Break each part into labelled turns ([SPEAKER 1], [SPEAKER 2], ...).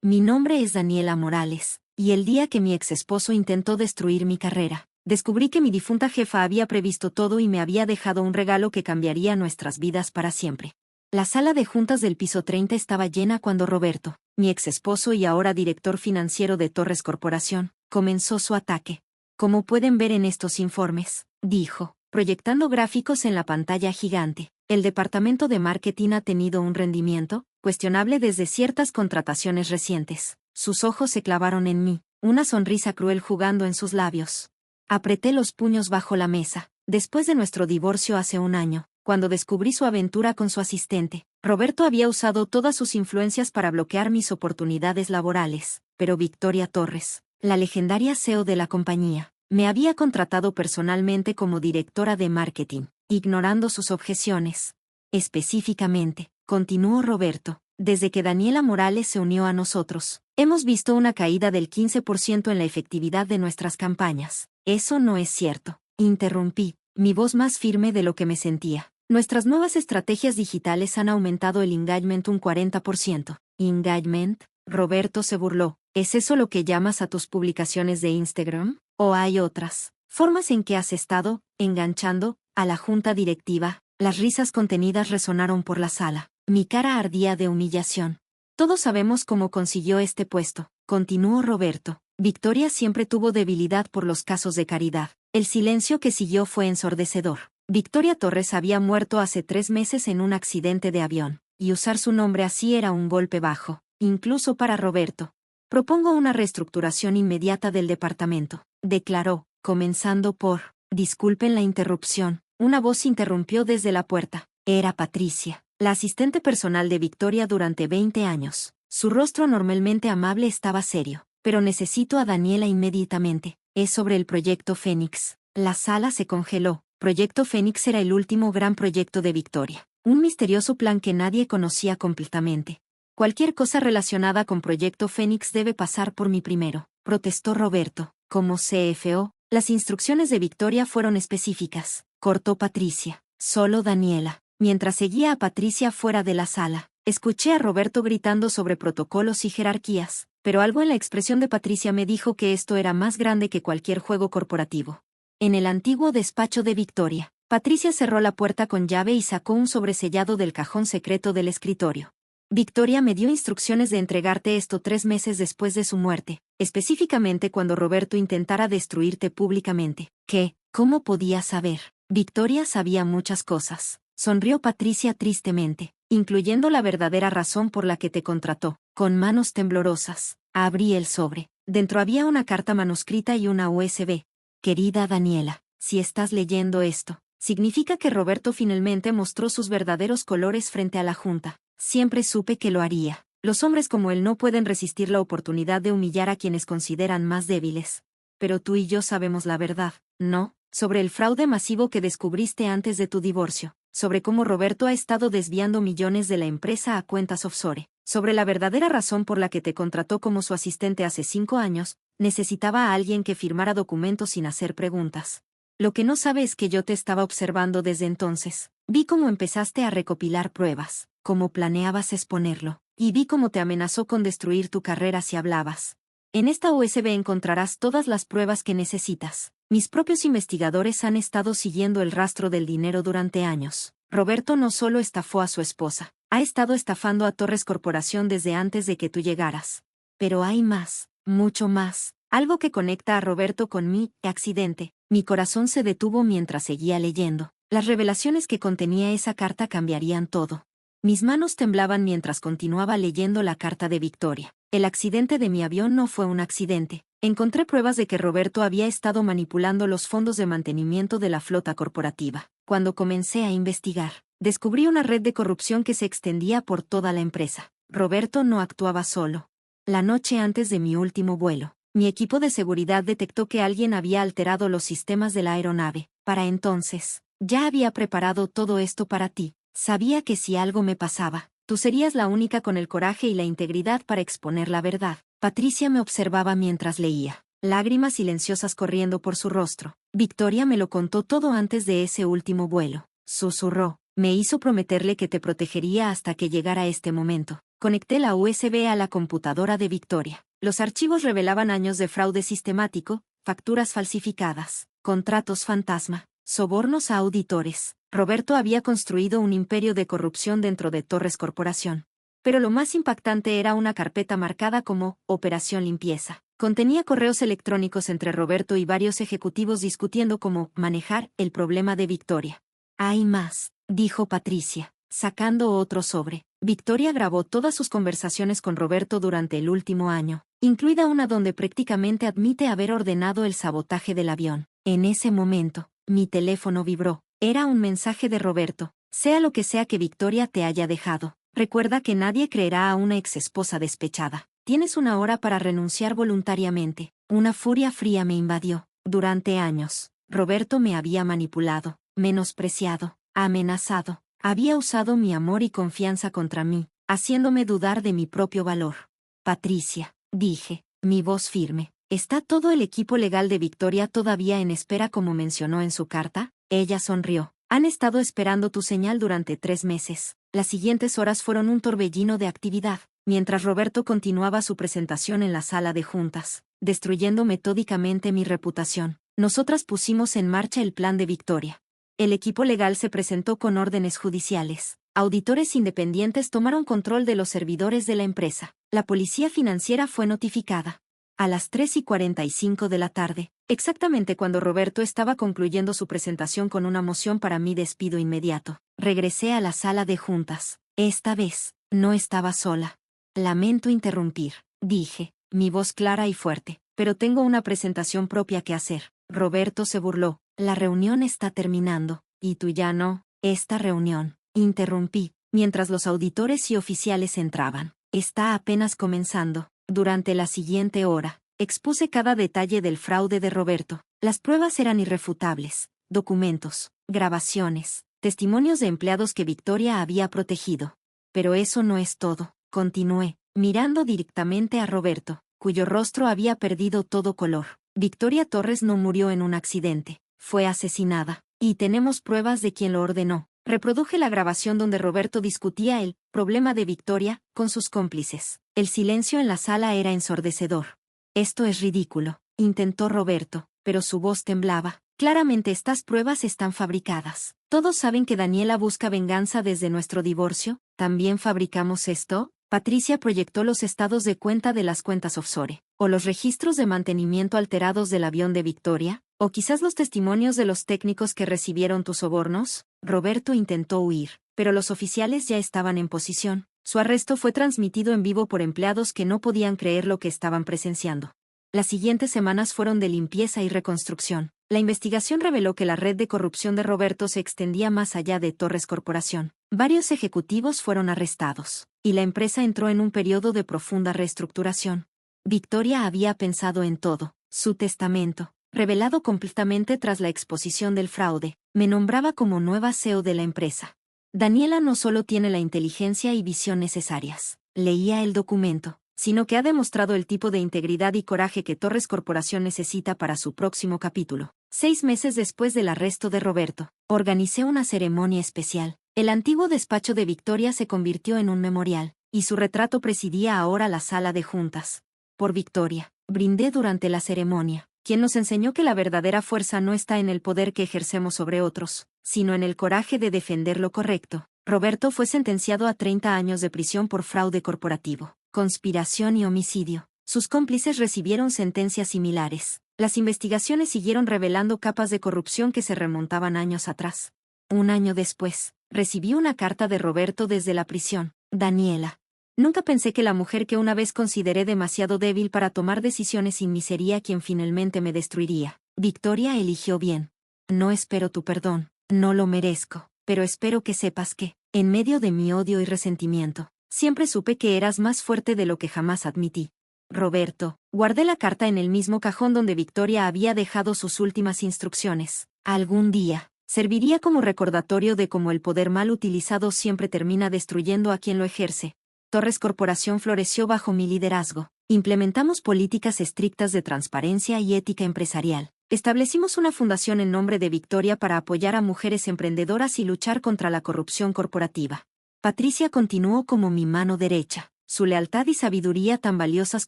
[SPEAKER 1] Mi nombre es Daniela Morales, y el día que mi ex esposo intentó destruir mi carrera, descubrí que mi difunta jefa había previsto todo y me había dejado un regalo que cambiaría nuestras vidas para siempre. La sala de juntas del piso 30 estaba llena cuando Roberto, mi ex esposo y ahora director financiero de Torres Corporación, comenzó su ataque. Como pueden ver en estos informes, dijo, proyectando gráficos en la pantalla gigante, el departamento de marketing ha tenido un rendimiento cuestionable desde ciertas contrataciones recientes. Sus ojos se clavaron en mí, una sonrisa cruel jugando en sus labios. Apreté los puños bajo la mesa. Después de nuestro divorcio hace un año, cuando descubrí su aventura con su asistente, Roberto había usado todas sus influencias para bloquear mis oportunidades laborales, pero Victoria Torres, la legendaria CEO de la compañía, me había contratado personalmente como directora de marketing, ignorando sus objeciones. Específicamente, continuó Roberto, desde que Daniela Morales se unió a nosotros, hemos visto una caída del 15% en la efectividad de nuestras campañas. Eso no es cierto, interrumpí, mi voz más firme de lo que me sentía. Nuestras nuevas estrategias digitales han aumentado el engagement un 40%. ¿Engagement? Roberto se burló. ¿Es eso lo que llamas a tus publicaciones de Instagram? ¿O hay otras formas en que has estado enganchando a la junta directiva? Las risas contenidas resonaron por la sala. Mi cara ardía de humillación. Todos sabemos cómo consiguió este puesto, continuó Roberto. Victoria siempre tuvo debilidad por los casos de caridad. El silencio que siguió fue ensordecedor. Victoria Torres había muerto hace 3 meses en un accidente de avión, y usar su nombre así era un golpe bajo, incluso para Roberto. Propongo una reestructuración inmediata del departamento, declaró, comenzando por, disculpen la interrupción, una voz interrumpió desde la puerta. Era Patricia, la asistente personal de Victoria durante 20 años. Su rostro normalmente amable estaba serio. Pero necesito a Daniela inmediatamente. Es sobre el Proyecto Fénix. La sala se congeló. Proyecto Fénix era el último gran proyecto de Victoria. Un misterioso plan que nadie conocía completamente. Cualquier cosa relacionada con Proyecto Fénix debe pasar por mí primero, protestó Roberto. Como CFO, las instrucciones de Victoria fueron específicas. Cortó Patricia. Solo Daniela. Mientras seguía a Patricia fuera de la sala, escuché a Roberto gritando sobre protocolos y jerarquías. Pero algo en la expresión de Patricia me dijo que esto era más grande que cualquier juego corporativo. En el antiguo despacho de Victoria, Patricia cerró la puerta con llave y sacó un sobresellado del cajón secreto del escritorio. Victoria me dio instrucciones de entregarte esto 3 meses después de su muerte, específicamente cuando Roberto intentara destruirte públicamente. ¿Qué? ¿Cómo podía saber? Victoria sabía muchas cosas. Sonrió Patricia tristemente, incluyendo la verdadera razón por la que te contrató. Con manos temblorosas, abrí el sobre. Dentro había una carta manuscrita y una USB. Querida Daniela, si estás leyendo esto, significa que Roberto finalmente mostró sus verdaderos colores frente a la junta. Siempre supe que lo haría. Los hombres como él no pueden resistir la oportunidad de humillar a quienes consideran más débiles. Pero tú y yo sabemos la verdad, ¿no? Sobre el fraude masivo que descubriste antes de tu divorcio. Sobre cómo Roberto ha estado desviando millones de la empresa a cuentas offshore. Sobre la verdadera razón por la que te contrató como su asistente hace 5 años, necesitaba a alguien que firmara documentos sin hacer preguntas. Lo que no sabe es que yo te estaba observando desde entonces. Vi cómo empezaste a recopilar pruebas, cómo planeabas exponerlo, y vi cómo te amenazó con destruir tu carrera si hablabas. En esta USB encontrarás todas las pruebas que necesitas. Mis propios investigadores han estado siguiendo el rastro del dinero durante años. Roberto no solo estafó a su esposa, ha estado estafando a Torres Corporación desde antes de que tú llegaras. Pero hay más, mucho más, algo que conecta a Roberto con mi accidente. Mi corazón se detuvo mientras seguía leyendo. Las revelaciones que contenía esa carta cambiarían todo. Mis manos temblaban mientras continuaba leyendo la carta de Victoria. El accidente de mi avión no fue un accidente. Encontré pruebas de que Roberto había estado manipulando los fondos de mantenimiento de la flota corporativa. Cuando comencé a investigar, descubrí una red de corrupción que se extendía por toda la empresa. Roberto no actuaba solo. La noche antes de mi último vuelo, mi equipo de seguridad detectó que alguien había alterado los sistemas de la aeronave. Para entonces, ya había preparado todo esto para ti. Sabía que si algo me pasaba, tú serías la única con el coraje y la integridad para exponer la verdad. Patricia me observaba mientras leía, lágrimas silenciosas corriendo por su rostro. Victoria me lo contó todo antes de ese último vuelo. Susurró, me hizo prometerle que te protegería hasta que llegara este momento. Conecté la USB a la computadora de Victoria. Los archivos revelaban años de fraude sistemático, facturas falsificadas, contratos fantasma, sobornos a auditores. Roberto había construido un imperio de corrupción dentro de Torres Corporación. Pero lo más impactante era una carpeta marcada como Operación Limpieza. Contenía correos electrónicos entre Roberto y varios ejecutivos discutiendo cómo manejar el problema de Victoria. Hay más, dijo Patricia, sacando otro sobre. Victoria grabó todas sus conversaciones con Roberto durante el último año, incluida una donde prácticamente admite haber ordenado el sabotaje del avión. En ese momento, mi teléfono vibró. Era un mensaje de Roberto. Sea lo que sea que Victoria te haya dejado, recuerda que nadie creerá a una exesposa despechada. Tienes una hora para renunciar voluntariamente. Una furia fría me invadió. Durante años, Roberto me había manipulado, menospreciado, amenazado. Había usado mi amor y confianza contra mí, haciéndome dudar de mi propio valor. Patricia, dije, mi voz firme. ¿Está todo el equipo legal de Victoria todavía en espera como mencionó en su carta? Ella sonrió. Han estado esperando tu señal durante 3 meses. Las siguientes horas fueron un torbellino de actividad, mientras Roberto continuaba su presentación en la sala de juntas, destruyendo metódicamente mi reputación. Nosotras pusimos en marcha el plan de Victoria. El equipo legal se presentó con órdenes judiciales. Auditores independientes tomaron control de los servidores de la empresa. La policía financiera fue notificada. A las 3:45 de la tarde, exactamente cuando Roberto estaba concluyendo su presentación con una moción para mi despido inmediato, regresé a la sala de juntas. Esta vez, no estaba sola. Lamento interrumpir, dije, mi voz clara y fuerte, pero tengo una presentación propia que hacer. Roberto se burló. La reunión está terminando, y tú ya no. Esta reunión, interrumpí, mientras los auditores y oficiales entraban, está apenas comenzando. Durante la siguiente hora, expuse cada detalle del fraude de Roberto. Las pruebas eran irrefutables: documentos, grabaciones, testimonios de empleados que Victoria había protegido. Pero eso no es todo, continué, mirando directamente a Roberto, cuyo rostro había perdido todo color. Victoria Torres no murió en un accidente, fue asesinada, y tenemos pruebas de quién lo ordenó. Reproduje la grabación donde Roberto discutía el problema de Victoria con sus cómplices. El silencio en la sala era ensordecedor. Esto es ridículo, intentó Roberto, pero su voz temblaba. Claramente estas pruebas están fabricadas. Todos saben que Daniela busca venganza desde nuestro divorcio. ¿También fabricamos esto? Patricia proyectó los estados de cuenta de las cuentas offshore, o los registros de mantenimiento alterados del avión de Victoria, o quizás los testimonios de los técnicos que recibieron tus sobornos. Roberto intentó huir, pero los oficiales ya estaban en posición. Su arresto fue transmitido en vivo por empleados que no podían creer lo que estaban presenciando. Las siguientes semanas fueron de limpieza y reconstrucción. La investigación reveló que la red de corrupción de Roberto se extendía más allá de Torres Corporación. Varios ejecutivos fueron arrestados, y la empresa entró en un periodo de profunda reestructuración. Victoria había pensado en todo. Su testamento, revelado completamente tras la exposición del fraude, me nombraba como nueva CEO de la empresa. Daniela no solo tiene la inteligencia y visión necesarias, leía el documento, sino que ha demostrado el tipo de integridad y coraje que Torres Corporación necesita para su próximo capítulo. 6 meses después del arresto de Roberto, organicé una ceremonia especial. El antiguo despacho de Victoria se convirtió en un memorial, y su retrato presidía ahora la sala de juntas. Por Victoria, brindé durante la ceremonia, quien nos enseñó que la verdadera fuerza no está en el poder que ejercemos sobre otros, sino en el coraje de defender lo correcto. Roberto fue sentenciado a 30 años de prisión por fraude corporativo, conspiración y homicidio. Sus cómplices recibieron sentencias similares. Las investigaciones siguieron revelando capas de corrupción que se remontaban años atrás. Un año después, recibí una carta de Roberto desde la prisión. Daniela. Nunca pensé que la mujer que una vez consideré demasiado débil para tomar decisiones sin mí sería quien finalmente me destruiría. Victoria eligió bien. No espero tu perdón, no lo merezco, pero espero que sepas que, en medio de mi odio y resentimiento, siempre supe que eras más fuerte de lo que jamás admití. Roberto, guardé la carta en el mismo cajón donde Victoria había dejado sus últimas instrucciones. Algún día, serviría como recordatorio de cómo el poder mal utilizado siempre termina destruyendo a quien lo ejerce. Torres Corporación floreció bajo mi liderazgo. Implementamos políticas estrictas de transparencia y ética empresarial. Establecimos una fundación en nombre de Victoria para apoyar a mujeres emprendedoras y luchar contra la corrupción corporativa. Patricia continuó como mi mano derecha. su lealtad y sabiduría tan valiosas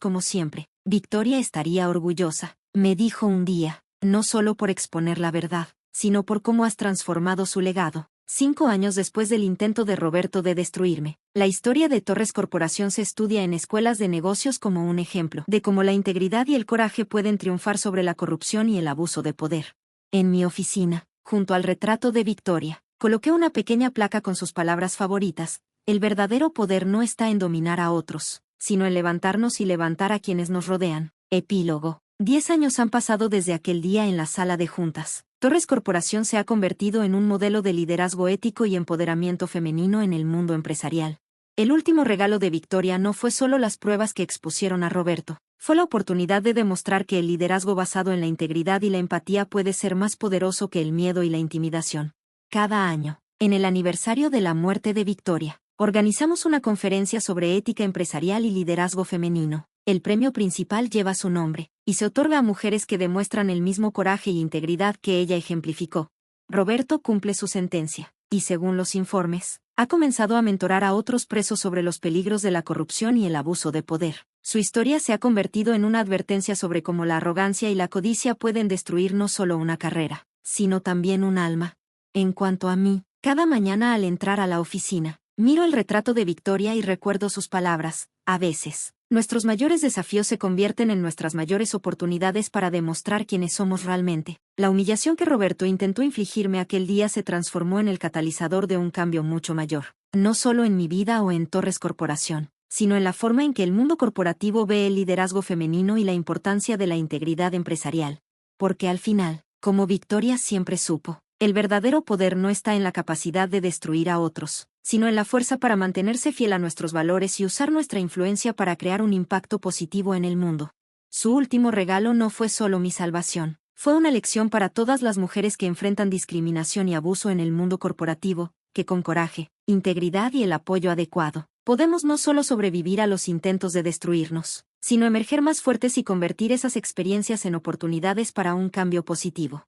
[SPEAKER 1] como siempre. Victoria estaría orgullosa, me dijo un día, no solo por exponer la verdad, sino por cómo has transformado su legado. 5 años después del intento de Roberto de destruirme, la historia de Torres Corporación se estudia en escuelas de negocios como un ejemplo de cómo la integridad y el coraje pueden triunfar sobre la corrupción y el abuso de poder. En mi oficina, junto al retrato de Victoria, coloqué una pequeña placa con sus palabras favoritas: el verdadero poder no está en dominar a otros, sino en levantarnos y levantar a quienes nos rodean. Epílogo. 10 años han pasado desde aquel día en la sala de juntas. Torres Corporación se ha convertido en un modelo de liderazgo ético y empoderamiento femenino en el mundo empresarial. El último regalo de Victoria no fue solo las pruebas que expusieron a Roberto, fue la oportunidad de demostrar que el liderazgo basado en la integridad y la empatía puede ser más poderoso que el miedo y la intimidación. Cada año, en el aniversario de la muerte de Victoria, organizamos una conferencia sobre ética empresarial y liderazgo femenino. El premio principal lleva su nombre, y se otorga a mujeres que demuestran el mismo coraje y integridad que ella ejemplificó. Roberto cumple su sentencia, y según los informes, ha comenzado a mentorar a otros presos sobre los peligros de la corrupción y el abuso de poder. Su historia se ha convertido en una advertencia sobre cómo la arrogancia y la codicia pueden destruir no solo una carrera, sino también un alma. En cuanto a mí, cada mañana al entrar a la oficina, miro el retrato de Victoria y recuerdo sus palabras: a veces, nuestros mayores desafíos se convierten en nuestras mayores oportunidades para demostrar quiénes somos realmente. La humillación que Roberto intentó infligirme aquel día se transformó en el catalizador de un cambio mucho mayor, no solo en mi vida o en Torres Corporación, sino en la forma en que el mundo corporativo ve el liderazgo femenino y la importancia de la integridad empresarial. Porque al final, como Victoria siempre supo, el verdadero poder no está en la capacidad de destruir a otros, sino en la fuerza para mantenerse fiel a nuestros valores y usar nuestra influencia para crear un impacto positivo en el mundo. Su último regalo no fue solo mi salvación, fue una lección para todas las mujeres que enfrentan discriminación y abuso en el mundo corporativo, que con coraje, integridad y el apoyo adecuado, podemos no solo sobrevivir a los intentos de destruirnos, sino emerger más fuertes y convertir esas experiencias en oportunidades para un cambio positivo.